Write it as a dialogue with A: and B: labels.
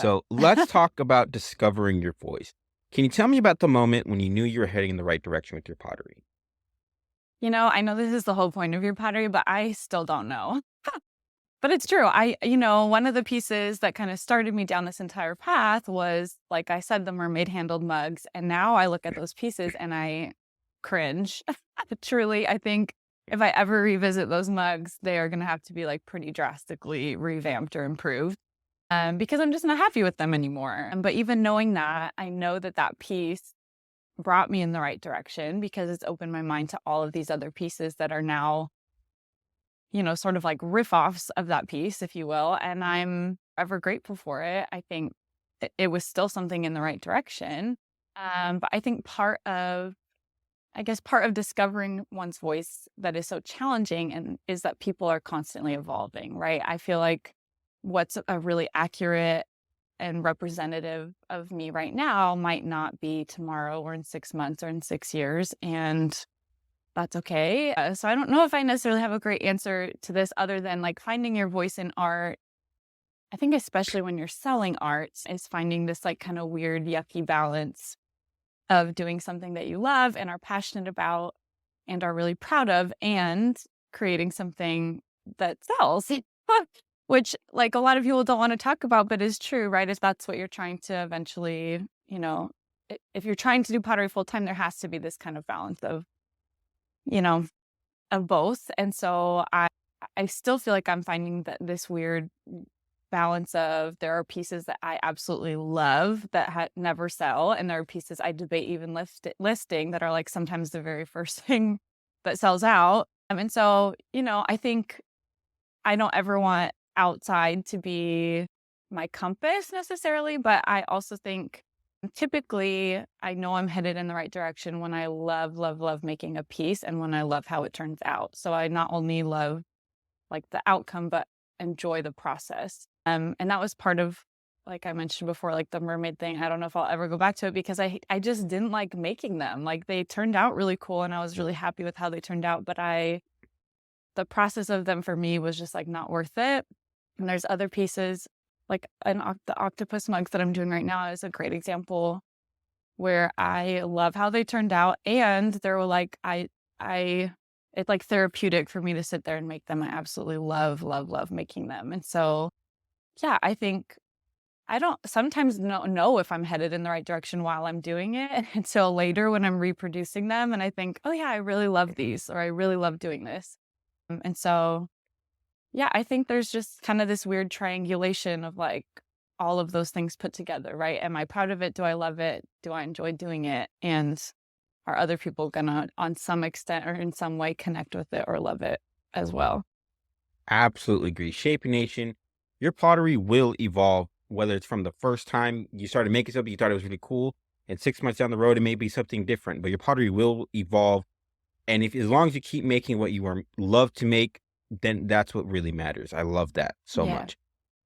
A: So let's talk about discovering your voice. Can you tell me about the moment when you knew you were heading in the right direction with your pottery?
B: I know this is the whole point of your pottery, but I still don't know. But it's true. One of the pieces that kind of started me down this entire path was, like I said, the mermaid handled mugs. And now I look at those pieces and I cringe. Truly, I think if I ever revisit those mugs, they are going to have to be like pretty drastically revamped or improved because I'm just not happy with them anymore. But even knowing that, I know that that piece brought me in the right direction because it's opened my mind to all of these other pieces that are now, sort of like riff-offs of that piece, if you will, and I'm ever grateful for it. I think it was still something in the right direction. But I think part of discovering one's voice that is so challenging and is that people are constantly evolving, right? I feel like what's a really accurate and representative of me right now might not be tomorrow or in 6 months or in 6 years, and that's okay. So I don't know if I necessarily have a great answer to this other than, like, finding your voice in art. I think especially when you're selling art is finding this, like, kinda weird, yucky balance of doing something that you love and are passionate about and are really proud of and creating something that sells. Which, like, a lot of people don't wanna talk about, but is true, right? If that's what you're trying to eventually, if you're trying to do pottery full time, there has to be this kind of balance you know, of both. And so I still feel like I'm finding that this weird balance of there are pieces that I absolutely love that never sell, and there are pieces I debate even listing that are like sometimes the very first thing that sells out. And so, I think I don't ever want outside to be my compass necessarily, but I also think typically I know I'm headed in the right direction when I love, love, love making a piece and when I love how it turns out. So I not only love like the outcome, but enjoy the process. And that was part of, like I mentioned before, like the mermaid thing. I don't know if I'll ever go back to it because I just didn't like making them. Like they turned out really cool and I was really happy with how they turned out, but the process of them for me was just like not worth it. And there's other pieces like the octopus mugs that I'm doing right now is a great example where I love how they turned out, and they were like I it's like therapeutic for me to sit there and make them. I absolutely love, love, love making them. And so, yeah, I think I don't sometimes know if I'm headed in the right direction while I'm doing it until later when I'm reproducing them and I think, "Oh yeah, I really love these," or "I really love doing this." And so, yeah, I think there's just kind of this weird triangulation of like all of those things put together, right? Am I proud of it? Do I love it? Do I enjoy doing it? And are other people gonna, on some extent or in some way, connect with it or love it as well?
A: Absolutely agree. Shaping Nation, your pottery will evolve, whether it's from the first time you started making something you thought it was really cool, and 6 months down the road, it may be something different, but your pottery will evolve. And if as long as you keep making what you love to make, then that's what really matters. I love that so
B: Yeah.
A: much.